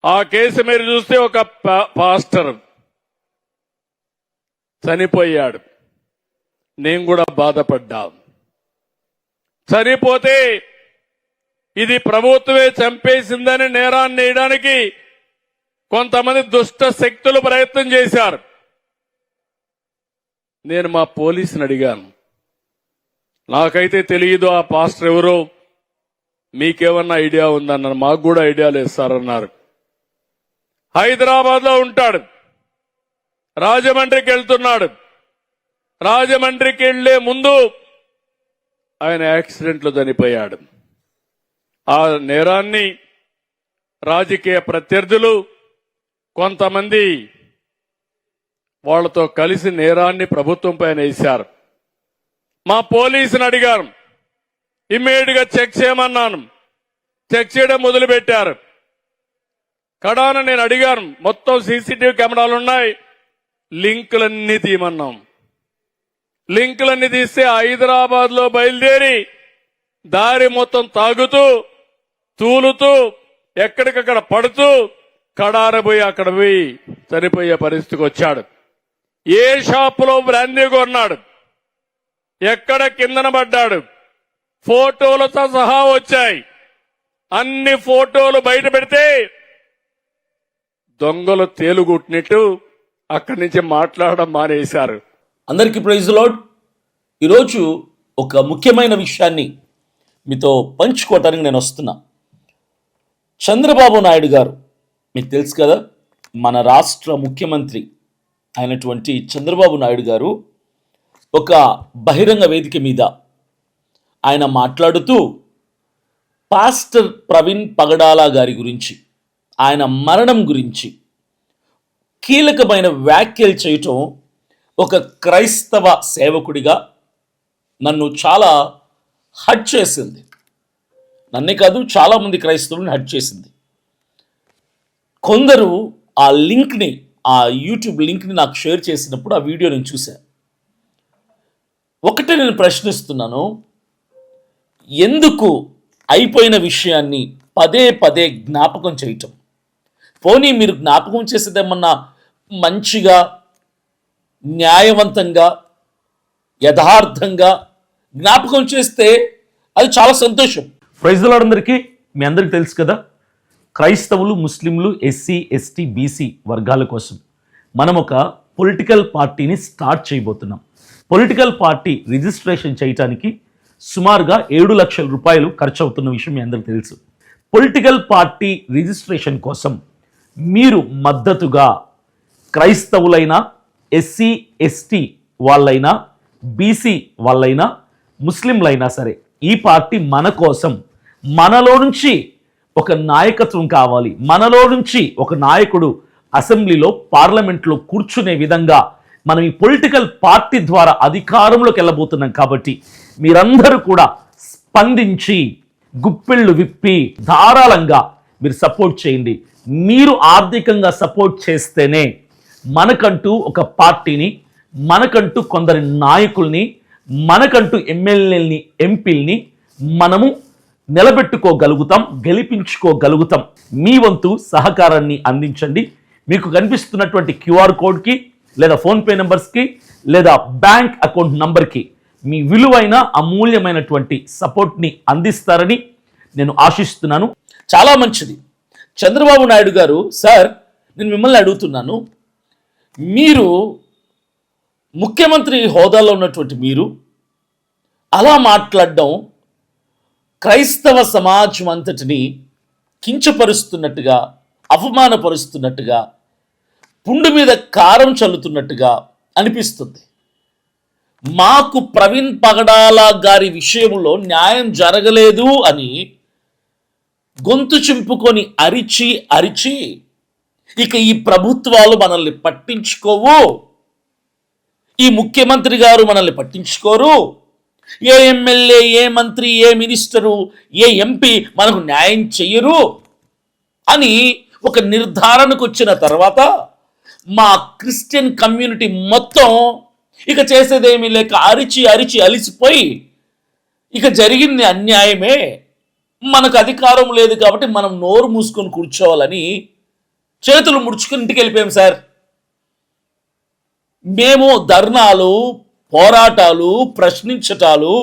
ఆ కేసు మీరు చూస్తే ఒక పాస్టర్ చనిపోయాడు. నేను కూడా బాధపడ్డా. చనిపోతే ఇది ప్రభుత్వమే చంపేసిందని నేరాన్ని వేయడానికి కొంతమంది దుష్ట శక్తులు ప్రయత్నం చేశారు. నేను మా పోలీసుని అడిగాను, నాకైతే తెలియదు ఆ పాస్టర్ ఎవరో, మీకేమన్నా ఐడియా ఉందన్నారు. మాకు కూడా ఐడియా లేదు సార్ అన్నారు. హైదరాబాద్ లో ఉంటాడు, రాజమండ్రికి వెళ్తున్నాడు. రాజమండ్రికి వెళ్లే ముందు ఆయన యాక్సిడెంట్ లో చనిపోయాడు. ఆ నేరాన్ని రాజకీయ ప్రత్యర్థులు కొంతమంది వాళ్లతో కలిసి నేరాన్ని ప్రభుత్వం పైన వేశారు. మా పోలీసుని అడిగారు, ఇమ్మీడియట్ గా చెక్ చేయమన్నాను. చెక్ చేయడం మొదలుపెట్టారు. కడాన నేను అడిగాను, మొత్తం సీసీటీవీ కెమెరాలు ఉన్నాయి, లింకులన్నీ తీయమన్నాం. లింకులన్నీ తీస్తే హైదరాబాద్ లో బయలుదేరి దారి మొత్తం తాగుతూ తూలుతూ ఎక్కడికక్కడ పడుతూ కడారబోయి అక్కడ పోయి చనిపోయే పరిస్థితికి వచ్చాడు. ఏ షాపులో బ్రాందీ కొన్నాడు, ఎక్కడ కిందన పడ్డాడు, ఫోటోలతో సహా వచ్చాయి. అన్ని ఫోటోలు బయట పెడితే దొంగలు తేలుగుట్టినట్టు అక్కడి నుంచి మాట్లాడడం మానేశారు. అందరికీ ప్రైజ్ లార్డ్. ఈరోజు ఒక ముఖ్యమైన విషయాన్ని మీతో పంచుకోవటానికి నేను వస్తున్నా. చంద్రబాబు నాయుడు గారు, మీకు తెలుసు కదా, మన రాష్ట్ర ముఖ్యమంత్రి అయినటువంటి చంద్రబాబు నాయుడు గారు ఒక బహిరంగ వేదిక మీద ఆయన మాట్లాడుతూ పాస్టర్ ప్రవీణ్ పగడాల గారి గురించి, ఆయన మరణం గురించి కీలకమైన వ్యాఖ్యలు చేయటం ఒక క్రైస్తవ సేవకుడిగా నన్ను చాలా హర్ట్ చేసింది. నన్నే కాదు, చాలామంది క్రైస్తవులను హర్ట్ చేసింది. కొందరు ఆ లింక్ని, ఆ యూట్యూబ్ లింక్ని నాకు షేర్ చేసినప్పుడు ఆ వీడియో నేను చూశాను. ఒకటే నేను ప్రశ్నిస్తున్నాను, ఎందుకు అయిపోయిన విషయాన్ని పదే పదే జ్ఞాపకం చేయటం? పోనీ మీరు జ్ఞాపకం చేసేదేమన్నా మంచిగా, న్యాయవంతంగా, యథార్థంగా జ్ఞాపకం చేస్తే అది చాలా సంతోషం. Praise the Lord. అందరికీ, మీ అందరికీ తెలుసు కదా, క్రైస్తవులు, ముస్లింలు, ఎస్సీ, ఎస్టీ, బీసీ వర్గాల కోసం మనం ఒక పొలిటికల్ పార్టీని స్టార్ట్ చేయబోతున్నాం. పొలిటికల్ పార్టీ రిజిస్ట్రేషన్ చేయడానికి సుమారుగా 7 లక్షల రూపాయలు ఖర్చు అవుతున్న విషయం మీ అందరికీ తెలుసు. పొలిటికల్ పార్టీ రిజిస్ట్రేషన్ కోసం మీరు మద్దతుగా క్రైస్తవులైనా, ఎస్సీ, ఎస్టీ వాళ్ళైనా, బీసీ వాళ్ళైనా, ముస్లింలైనా సరే, ఈ పార్టీ మన కోసం, మనలో నుంచి ఒక నాయకత్వం కావాలి, మనలో నుంచి ఒక నాయకుడు అసెంబ్లీలో, పార్లమెంట్లో కూర్చునే విధంగా మనం ఈ పొలిటికల్ పార్టీ ద్వారా అధికారంలోకి వెళ్ళబోతున్నాం. కాబట్టి మీరందరూ కూడా స్పందించి గుప్పిళ్ళు విప్పి ధారాళంగా మీరు సపోర్ట్ చేయండి. మీరు ఆర్థికంగా సపోర్ట్ చేస్తేనే మనకంటూ ఒక పార్టీని, మనకంటూ కొందరి నాయకుల్ని, మనకంటూ ఎమ్మెల్యేలని, ఎంపీల్ని మనము నిలబెట్టుకోగలుగుతాం, గెలిపించుకోగలుగుతాం. మీ వంతు సహకారాన్ని అందించండి. మీకు కనిపిస్తున్నటువంటి క్యూఆర్ కోడ్కి, లేదా ఫోన్పే నెంబర్స్కి, లేదా బ్యాంక్ అకౌంట్ నంబర్కి మీ విలువైన, అమూల్యమైనటువంటి సపోర్ట్ని అందిస్తారని నేను ఆశిస్తున్నాను. చాలా మంచిది. చంద్రబాబు నాయుడు గారు, సార్ నేను మిమ్మల్ని అడుగుతున్నాను, మీరు ముఖ్యమంత్రి హోదాలో ఉన్నటువంటి మీరు అలా మాట్లాడడం క్రైస్తవ సమాజం అంతటిని కించపరుస్తున్నట్టుగా, అవమానపరుస్తున్నట్టుగా, పుండు మీద కారం చల్లుతున్నట్టుగా అనిపిస్తుంది. మాకు ప్రవీణ్ పగడాల గారి విషయంలో న్యాయం జరగలేదు అని గొంతు చింపుకొని అరిచి ఇక ఈ ప్రభుత్వాలు మనల్ని పట్టించుకోవు, ఈ ముఖ్యమంత్రి గారు మనల్ని పట్టించుకోరు, ఏ ఎమ్మెల్యే, ఏ మంత్రి, ఏ మినిస్టరు, ఏ ఎంపీ మనకు న్యాయం చెయ్యరు అని ఒక నిర్ధారణకు వచ్చిన తర్వాత మా క్రిస్టియన్ కమ్యూనిటీ మొత్తం ఇక చేసేదేమీ లేక అరిచి అలిసిపోయి ఇక జరిగింది అన్యాయమే, మనకు అధికారం లేదు కాబట్టి మనం నోరు మూసుకొని కూర్చోవాలని చేతులు ముడుచుకుని ఇంటికి వెళ్ళిపోయాం సార్. మేము ధర్నాలు, పోరాటాలు, ప్రశ్నించటాలు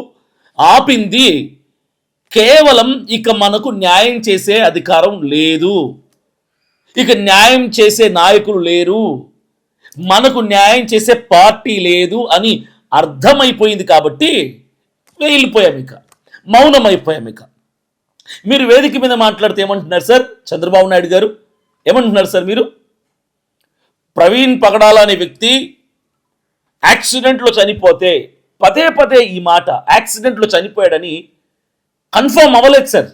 ఆపింది కేవలం ఇక మనకు న్యాయం చేసే అధికారం లేదు, ఇక న్యాయం చేసే నాయకులు లేరు, మనకు న్యాయం చేసే పార్టీ లేదు అని అర్థమైపోయింది. కాబట్టి వెళ్ళిపోయాం, ఇక మౌనమైపోయాం. ఇక మీరు వేదిక మీద మాట్లాడితే ఏమంటున్నారు సార్? చంద్రబాబు నాయుడు గారు ఏమంటున్నారు సార్? మీరు ప్రవీణ్ పగడాల అనే వ్యక్తి యాక్సిడెంట్లో చనిపోతే పదే పదే ఈ మాట యాక్సిడెంట్లో చనిపోయాడని కన్ఫర్మ్ అవ్వలేదు సార్.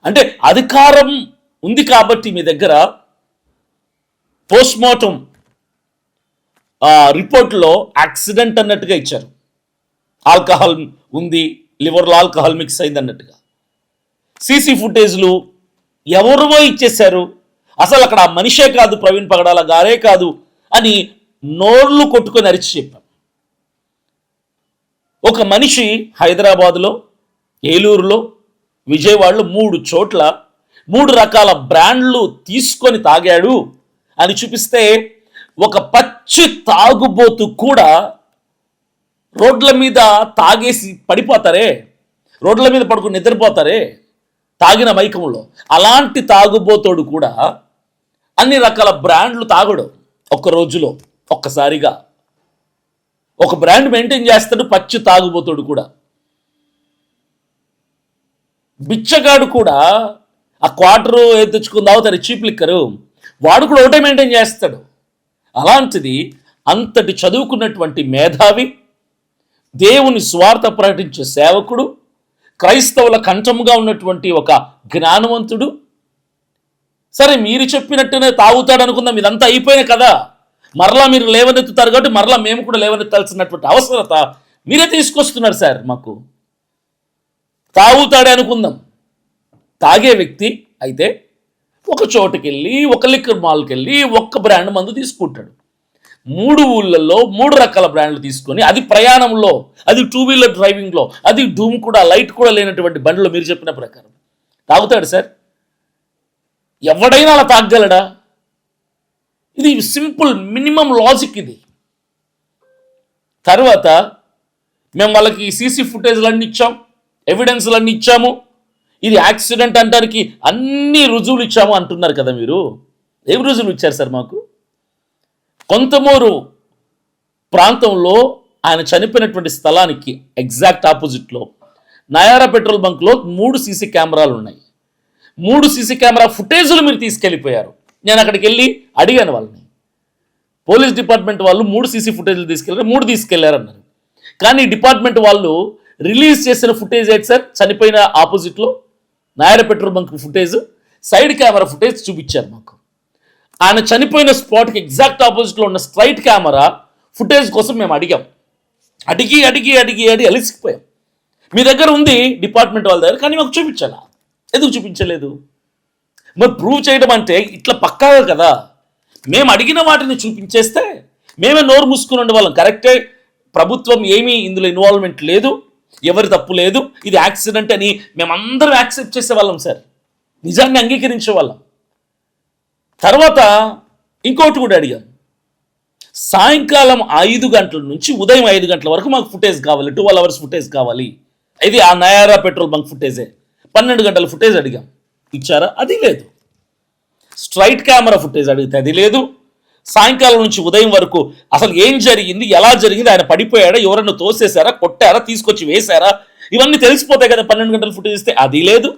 అంటే అధికారం ఉంది కాబట్టి మీ దగ్గర పోస్ట్మార్టం రిపోర్ట్లో యాక్సిడెంట్ అన్నట్టుగా ఇచ్చారు. ఆల్కహాల్ ఉంది, లివర్లో ఆల్కహాల్ మిక్స్ అయింది అన్నట్టుగా. సీసీ ఫుటేజ్లు ఎవరో ఇచ్చేశారు. అసలు అక్కడ ఆ మనిషే కాదు, ప్రవీణ్ పగడాల గారే కాదు అని నోర్లు కొట్టుకొని అరిచి చెప్పాం. ఒక మనిషి హైదరాబాదులో, ఏలూరులో, విజయవాడలో 3 చోట్ల 3 రకాల బ్రాండ్లు తీసుకొని తాగాడు అని చూపిస్తే, ఒక పచ్చి తాగుబోతు కూడా రోడ్ల మీద తాగేసి పడిపోతారే, రోడ్ల మీద పడుకుని నిద్రపోతారే తాగిన మైకంలో, అలాంటి తాగుబోతోడు కూడా అన్ని రకాల బ్రాండ్లు తాగడు ఒక్క రోజులో. ఒక్కసారిగా ఒక బ్రాండ్ మెయింటైన్ చేస్తాడు పచ్చి తాగుబోతోడు కూడా. బిచ్చగాడు కూడా ఆ క్వార్టరు ఏది తెచ్చుకుందావు తన చీప్ లిక్కరు, వాడు కూడా ఒకటే మెయింటైన్ చేస్తాడు. అలాంటిది అంతటి చదువుకున్నటువంటి మేధావి, దేవుని స్వార్థ ప్రకటించే సేవకుడు, క్రైస్తవుల కంఠముగా ఉన్నటువంటి ఒక జ్ఞానవంతుడు, సరే మీరు చెప్పినట్టునే తాగుతాడు అనుకుందాం, ఇదంతా అయిపోయిన కదా, మరలా మీరు లేవనెత్తుతారు కాబట్టి మరలా మేము కూడా లేవనెత్తాల్సినటువంటి అవసరత మీరే తీసుకొస్తున్నారు సార్. మాకు తాగుతాడే అనుకుందాం, తాగే వ్యక్తి అయితే ఒక చోటుకి వెళ్ళి, ఒక లిక్కర్ మాల్కి వెళ్ళి ఒక్క బ్రాండ్ మందు తీసుకుంటాడు. 3 ఊళ్ళల్లో 3 రకాల బ్రాండ్లు తీసుకొని, అది ప్రయాణంలో, అది 2 వీలర్ డ్రైవింగ్లో, అది డూమ్ కూడా లైట్ కూడా లేనటువంటి బండిలో మీరు చెప్పిన ప్రకారం తాగుతాడు సార్. ఎవడైనా అలా తాగలడా? ఇది సింపుల్ మినిమం లాజిక్ ఇది. తర్వాత మేము వాళ్ళకి సీసీ ఫుటేజ్లన్నీ ఇచ్చాం, ఎవిడెన్స్లన్నీ ఇచ్చాము, ఇది యాక్సిడెంట్ అంటానికి అన్ని రుజువులు ఇచ్చాము అంటున్నారు కదా మీరు. ఏం రుజువులు ఇచ్చారు సార్ మాకు? కొంతమూరు ప్రాంతంలో ఆయన చనిపోయినటువంటి స్థలానికి ఎగ్జాక్ట్ ఆపోజిట్లో నయారా పెట్రోల్ బంక్లో 3 సీసీ కెమెరాలు ఉన్నాయి. 3 సీసీ కెమెరా ఫుటేజ్లు మీరు తీసుకెళ్ళిపోయారు. నేను అక్కడికి వెళ్ళి అడిగాను వాళ్ళని, పోలీస్ డిపార్ట్మెంట్ వాళ్ళు 3 సీసీ ఫుటేజ్లు తీసుకెళ్ళారు, 3 తీసుకెళ్లారన్నారు. కానీ డిపార్ట్మెంట్ వాళ్ళు రిలీజ్ చేసిన ఫుటేజ్ ఏంటి సార్? చనిపోయిన ఆపోజిట్లో Nayara petrol bunk footage, side camera footage చూపించారు మాకు. ఆయన చనిపోయిన స్పాట్కి ఎగ్జాక్ట్ ఆపోజిట్లో ఉన్న స్ట్రైట్ కెమెరా ఫుటేజ్ కోసం మేము అడిగాం. అడిగి అడిగి అడిగి అడిగి అలిసిపోయాం. మీ దగ్గర ఉంది డిపార్ట్మెంట్ వాళ్ళ దగ్గర, కానీ మాకు చూపించాలా? ఎందుకు చూపించలేదు? మరి ప్రూవ్ చేయడం అంటే ఇట్లా పక్కాగా కదా. మేము అడిగిన వాటిని చూపించేస్తే మేమే నోరు మూసుకుని ఉండే వాళ్ళం. కరెక్టే, ప్రభుత్వం ఏమీ ఇందులో ఇన్వాల్వ్మెంట్ లేదు, ఎవరి తప్పు లేదు, ఇది యాక్సిడెంట్ అని మేమందరం యాక్సెప్ట్ చేసేవాళ్ళం సార్, నిజాన్ని అంగీకరించే వాళ్ళం. తర్వాత ఇంకోటి కూడా అడిగాం, సాయంకాలం 5 గంటల నుంచి ఉదయం 5 గంటల వరకు మాకు ఫుటేజ్ కావాలి, 12 అవర్స్ ఫుటేజ్ కావాలి. ఇది ఆ నయారా పెట్రోల్ బంక్ ఫుటేజే. 12 గంటల ఫుటేజ్ అడిగాం, ఇచ్చారా? అది లేదు. స్ట్రైట్ కెమెరా ఫుటేజ్ అడిగితే అది లేదు. సాయంకాలం నుంచి ఉదయం వరకు అసలు ఏం జరిగింది, ఎలా జరిగింది, ఆయన పడిపోయాడా, ఎవరన్నా తోసేశారా, కొట్టారా, తీసుకొచ్చి వేశారా, ఇవన్నీ తెలిసిపోతాయి కదా 12 గంటల ఫుటేజ్ ఇస్తే. అది లేదు.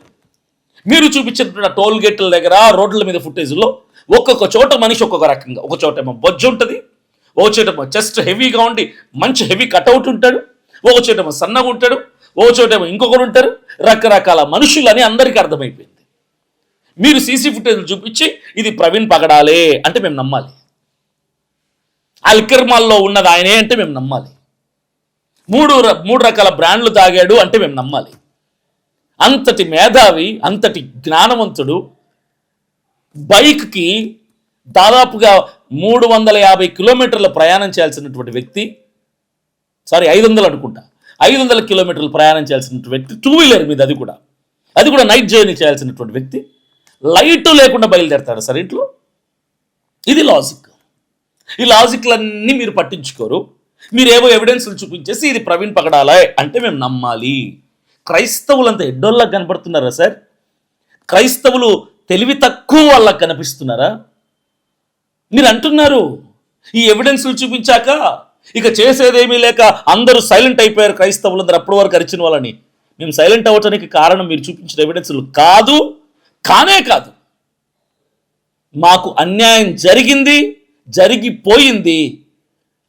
మీరు చూపించిన టోల్ గేట్ల దగ్గర, రోడ్ల మీద ఫుటేజ్లో ఒక్కొక్క చోట మనిషి ఒక్కొక్క రకంగా, ఒక చోట ఏమో బొజ్జు ఉంటుంది, ఒక చోట ఏమో చెస్ట్ హెవీగా ఉండి మంచి హెవీ కట్అవుట్ ఉంటాడు, ఒక చోట ఏమో సన్నగా ఉంటాడు, ఒక చోట ఏమో ఇంకొకరు ఉంటారు. రకరకాల మనుషులని అందరికీ అర్థమైపోయింది. మీరు సీసీ ఫుటేజ్లు చూపించి ఇది ప్రవీణ్ పగడాలే అంటే మేము నమ్మాలి, ఆ లిక్కర్ మాల్లో ఉన్నది ఆయనే అంటే మేము నమ్మాలి, 3 రకాల బ్రాండ్లు తాగాడు అంటే మేము నమ్మాలి. అంతటి మేధావి, అంతటి జ్ఞానవంతుడు, బైక్కి దాదాపుగా 350 కిలోమీటర్ల ప్రయాణం చేయాల్సినటువంటి వ్యక్తి, సారీ 500 అనుకుంటా, 500 కిలోమీటర్లు ప్రయాణం చేయాల్సినటువంటి వ్యక్తి, 2 వీలర్ మీద, అది కూడా నైట్ జర్నీ చేయాల్సినటువంటి వ్యక్తి లైట్ లేకుండా బయలుదేరతాడు సార్ ఇంట్లో. ఇది లాజిక్. ఈ లాజిక్లన్నీ మీరు పట్టించుకోరు. మీరేవో ఎవిడెన్స్లు చూపించేసి ఇది ప్రవీణ్ పగడాలా అంటే మేము నమ్మాలి. క్రైస్తవులంతా ఎడ్డోళ్ళకి కనపడుతున్నారా సార్? క్రైస్తవులు తెలివి తక్కువ వాళ్ళకి కనిపిస్తున్నారా? మీరు అంటున్నారు ఈ ఎవిడెన్స్లు చూపించాక ఇక చేసేదేమీ లేక అందరూ సైలెంట్ అయిపోయారు క్రైస్తవులందరూ అప్పటి వరకు అరిచిన వాళ్ళని. మేము సైలెంట్ అవ్వటానికి కారణం మీరు చూపించిన ఎవిడెన్స్లు కాదు, కానే కాదు. మాకు అన్యాయం జరిగింది, జరిగిపోయింది.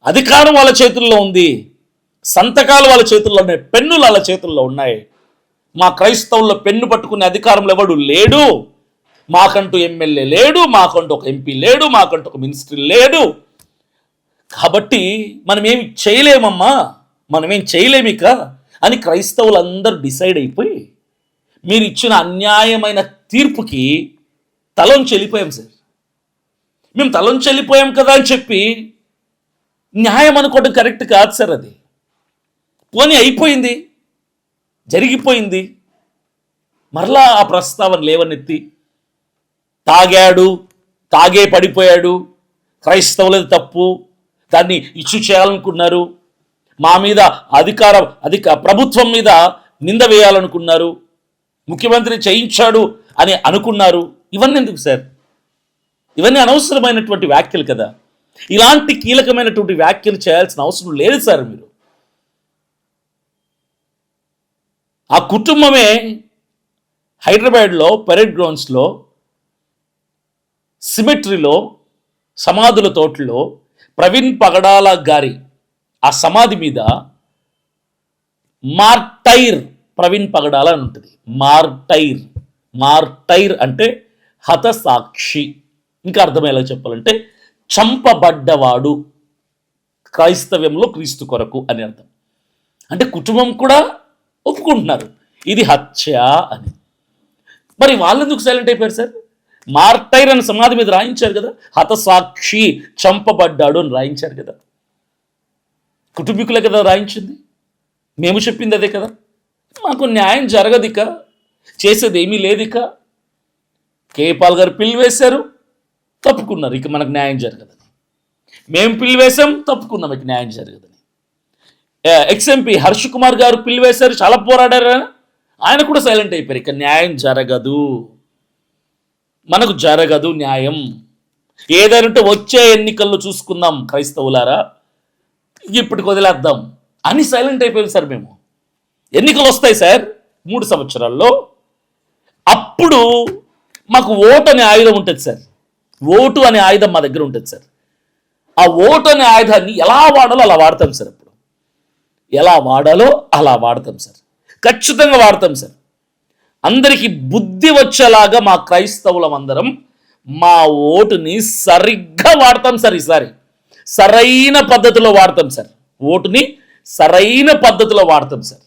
అధికారం వాళ్ళ చేతుల్లో ఉంది, సంతకాలు వాళ్ళ చేతుల్లో ఉన్నాయి, పెన్నులు వాళ్ళ చేతుల్లో ఉన్నాయి. మా క్రైస్తవుల్లో పెన్ను పట్టుకునే అధికారంలో ఎవడు లేడు. మాకంటూ ఎమ్మెల్యే లేడు, మాకంటూ ఒక ఎంపీ లేడు, మాకంటూ ఒక మినిస్టర్ లేడు. కాబట్టి మనమేమి చేయలేమమ్మా, మనమేం చేయలేమిక అని క్రైస్తవులందరూ డిసైడ్ అయిపోయి మీరు ఇచ్చిన అన్యాయమైన తీర్పుకి తలంచి వెళ్ళిపోయాం సార్. మేము తలంచి వెళ్ళిపోయాం కదా అని చెప్పి న్యాయం అనుకోవడం కరెక్ట్ కాదు సార్. అది పోనీ అయిపోయింది, జరిగిపోయింది. మరలా ఆ ప్రస్తావన లేవనెత్తి తాగాడు, తాగే పడిపోయాడు, క్రైస్తవులది తప్పు, దాన్ని ఇష్యూ చేయాలనుకున్నారు, మా మీద ప్రభుత్వం మీద నింద వేయాలనుకున్నారు, ముఖ్యమంత్రి చేయించాడు అని అనుకున్నారు. ఇవన్నీ ఎందుకు సార్? ఇవన్నీ అనవసరమైనటువంటి వ్యాఖ్యలు కదా. ఇలాంటి కీలకమైనటువంటి వ్యాఖ్యలు చేయాల్సిన అవసరం లేదు సార్. మీరు ఆ కుటుంబమే హైదరాబాద్లో పరేడ్ గ్రౌండ్స్లో సిమెట్రీలో సమాధుల తోటలో ప్రవీణ్ పగడాల గారి ఆ సమాధి మీద మార్టైర్ ప్రవీణ్ పగడాల అని ఉంటుంది. మార్టైర్ అంటే హతసాక్షి. ఇంకా అర్థమయ్యేలా చెప్పాలంటే చంపబడ్డవాడు, క్రైస్తవ్యంలో క్రీస్తు కొరకు అని అర్థం. అంటే కుటుంబం కూడా ఒప్పుకుంటున్నారు ఇది హత్య అని. మరి వాళ్ళెందుకు సైలెంట్ అయిపోయారు సార్? మార్టైర్ అని సమాధి మీద రాయించారు కదా, హతసాక్షి చంపబడ్డాడు అని రాయించారు కదా. కుటుంబీకులే కదా రాయించింది, మేము చెప్పింది అదే కదా. మాకు న్యాయం జరగదిక, చేసేది ఏమీ లేదిక. కేపాల్ గారు పిల్లి వేశారు, తప్పుకున్నారు, ఇక మనకు న్యాయం జరగదని. మేము పిల్లి వేసాం, తప్పుకున్నాం, ఇక న్యాయం జరగదని. ఎక్స్ఎంపీ హర్ష్ కుమార్ గారు పిల్లి వేశారు, చాలా పోరాడారు, ఆయన కూడా సైలెంట్ అయిపోయారు. ఇక న్యాయం జరగదు, మనకు జరగదు న్యాయం. ఏదైనా వచ్చే ఎన్నికల్లో చూసుకుందాం క్రైస్తవులారా, ఇప్పటికి వదిలేద్దాం అని సైలెంట్ అయిపోయాం సార్. మేము ఎన్నికలు వస్తాయి సార్ 3 సంవత్సరాల్లో, అప్పుడు మాకు ఓటు అనే ఆయుధం ఉంటుంది సార్. ఓటు అనే ఆయుధం మా దగ్గర ఉంటుంది సార్. ఆ ఓటు అనే ఆయుధాన్ని ఎలా వాడాలో అలా వాడతాం సార్. అప్పుడు ఎలా వాడాలో అలా వాడతాం సార్, ఖచ్చితంగా వాడతాం సార్. అందరికీ బుద్ధి వచ్చేలాగా మా క్రైస్తవులం అందరం మా ఓటుని సరిగ్గా వాడతాం సార్. ఈసారి సరైన పద్ధతిలో వాడతాం సార్. ఓటుని సరైన పద్ధతిలో వాడతాం సార్.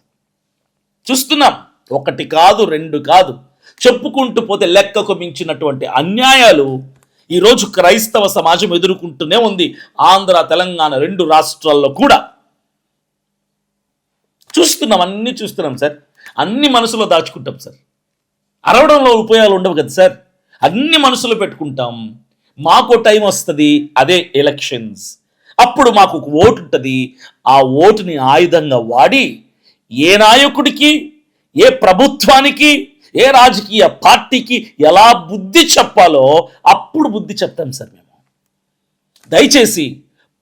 చూస్తున్నాం, 1 కాదు 2 కాదు, చెప్పుకుంటూ పోతే లెక్కకు మించినటువంటి అన్యాయాలు ఈరోజు క్రైస్తవ సమాజం ఎదుర్కొంటూనే ఉంది. ఆంధ్ర, తెలంగాణ 2 రాష్ట్రాల్లో కూడా చూస్తున్నాం, అన్నీ చూస్తున్నాం సార్. అన్ని మనసులో దాచుకుంటాం సార్. అరవడంలో ఉపయోగాలు ఉండవు కదా సార్. అన్ని మనసులో పెట్టుకుంటాం. మాకు టైం వస్తుంది, అదే ఎలక్షన్స్. అప్పుడు మాకు ఒక ఓటు ఉంటుంది. ఆ ఓటుని ఆయుధంగా వాడి ఏ నాయకుడికి, ఏ ప్రభుత్వానికి, ఏ రాజకీయ పార్టీకి ఎలా బుద్ధి చెప్పాలో అప్పుడు బుద్ధి చెప్తాం సార్ మేము. దయచేసి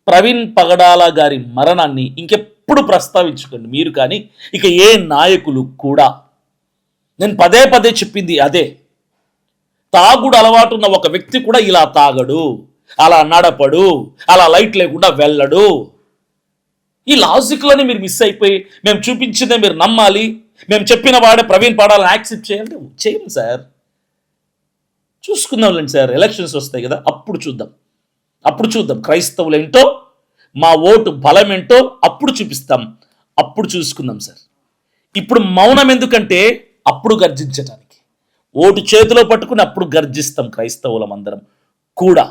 ప్రవీణ్ పగడాల గారి మరణాన్ని ఇంకెప్పుడు ప్రస్తావించుకోండి మీరు కానీ, ఇక ఏ నాయకులు కూడా. నేను పదే పదే చెప్పింది అదే. తాగుడు అలవాటు ఉన్న ఒక వ్యక్తి కూడా ఇలా తాగడు, అలా నడపడు, అలా లైట్ లేకుండా వెళ్ళడు. ఈ లాజిక్లని మీరు మిస్ అయిపోయి మేము చూపించిందే మీరు నమ్మాలి, మేము చెప్పిన వాడే ప్రవీణ్ పగడాలని యాక్సెప్ట్ చేయాలంటే చేయండి సార్. చూసుకుందాంలేండి సార్, ఎలక్షన్స్ వస్తాయి కదా, అప్పుడు చూద్దాం క్రైస్తవులు ఏంటో, మా ఓటు బలం ఏంటో అప్పుడు చూపిస్తాం, అప్పుడు చూసుకుందాం సార్. ఇప్పుడు మౌనం ఎందుకంటే అప్పుడు గర్జించడానికి. ఓటు చేతిలో పట్టుకుని అప్పుడు గర్జిస్తాం క్రైస్తవులం అందరం కూడా.